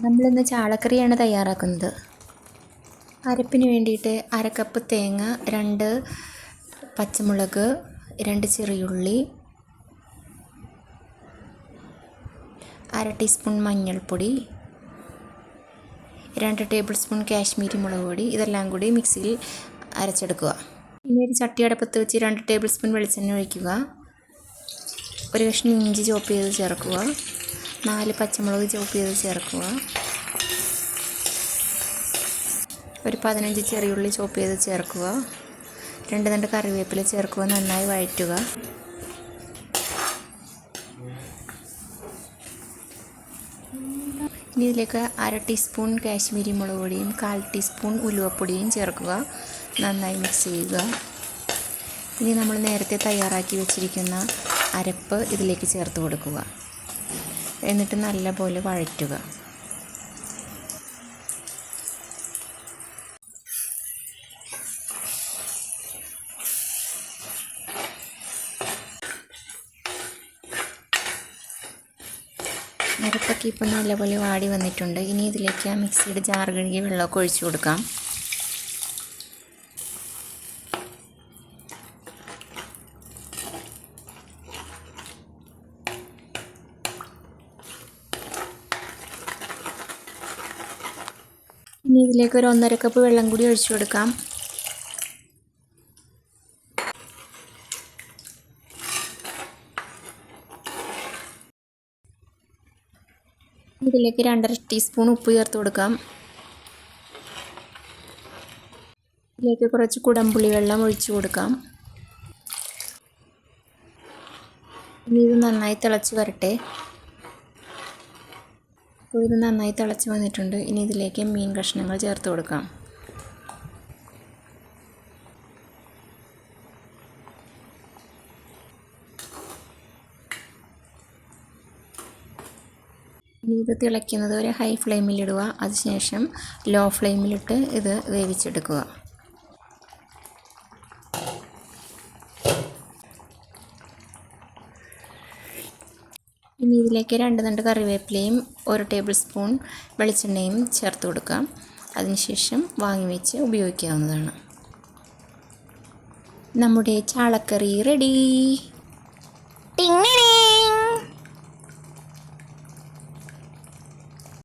നമ്മളിന്ന് ചാളക്കറിയാണ് തയ്യാറാക്കുന്നത്. അരപ്പിന് വേണ്ടിയിട്ട് 1/2 കപ്പ് തേങ്ങ, 2 പച്ചമുളക്, 2 ചെറിയുള്ളി, 1/2 ടീസ്പൂൺ മഞ്ഞൾപ്പൊടി, 2 ടേബിൾ സ്പൂൺ കാശ്മീരി മുളക് പൊടി, ഇതെല്ലാം കൂടി മിക്സിയിൽ അരച്ചെടുക്കുക. ഇനി ഒരു ചട്ടി അടുപ്പത്ത് വെച്ച് 2 ടേബിൾ സ്പൂൺ വെളിച്ചെണ്ണ ഒഴിക്കുക. ഒരു കഷ്ണം ഇഞ്ചി ചോപ്പ് ചെയ്ത് ചേർക്കുക. 4 പച്ചമുളക് ചോപ്പ് ചെയ്ത് ചേർക്കുക. ഒരു 15 ചെറിയുള്ളി ചോപ്പ് ചെയ്ത് ചേർക്കുക. 2 തണ്ട് കറിവേപ്പില ചേർക്കുക. നന്നായി വഴറ്റുക. ഇനി ഇതിലേക്ക് 1/2 ടീസ്പൂൺ കാശ്മീരി മുളക് പൊടിയും 1/4 ടീസ്പൂൺ ഉലുവപ്പൊടിയും ചേർക്കുക. നന്നായി മിക്സ് ചെയ്യുക. ഇനി നമ്മൾ നേരത്തെ തയ്യാറാക്കി വെച്ചിരിക്കുന്ന അരപ്പ് ഇതിലേക്ക് ചേർത്ത് കൊടുക്കുക. എന്നിട്ട് നല്ലപോലെ വഴറ്റുക. അരപ്പൊക്കെ ഇപ്പോൾ നല്ലപോലെ വാടി വന്നിട്ടുണ്ട്. ഇനി ഇതിലേക്ക് ആ മിക്സിയുടെ ജാർ കഴുകി വെള്ളമൊക്കെ ഒഴിച്ചു കൊടുക്കാം. ഇനി ഇതിലേക്ക് ഒരു 1/2 കപ്പ് വെള്ളം കൂടി ഒഴിച്ചു കൊടുക്കാം. ഇതിലേക്ക് 2.5 ടീസ്പൂൺ ഉപ്പ് ചേർത്ത് കൊടുക്കാം. ഇതിലേക്ക് കുറച്ച് കുടംപുളി വെള്ളം ഒഴിച്ചു കൊടുക്കാം. ഇനി ഇത് നന്നായി തിളച്ച് വരട്ടെ. അപ്പോൾ ഇത് നന്നായി തിളച്ച് വന്നിട്ടുണ്ട്. ഇനി ഇതിലേക്ക് മീൻ കഷ്ണങ്ങൾ ചേർത്ത് കൊടുക്കാം. ഇനി ഇത് തിളയ്ക്കുന്നത് വരെ ഹൈ ഫ്ലെയിമിലിടുക. അതിനുശേഷം ലോ ഫ്ലെയിമിലിട്ട് ഇത് വേവിച്ചെടുക്കുക. ഇനി ഇതിലേക്ക് 2 തണ്ട് കറിവേപ്പിലയും 1 ടേബിൾ സ്പൂൺ വെളിച്ചെണ്ണയും ചേർത്ത് കൊടുക്കാം. അതിനുശേഷം വാങ്ങി വെച്ച് ഉപയോഗിക്കാവുന്നതാണ്. നമ്മുടെ ചാളക്കറി റെഡി.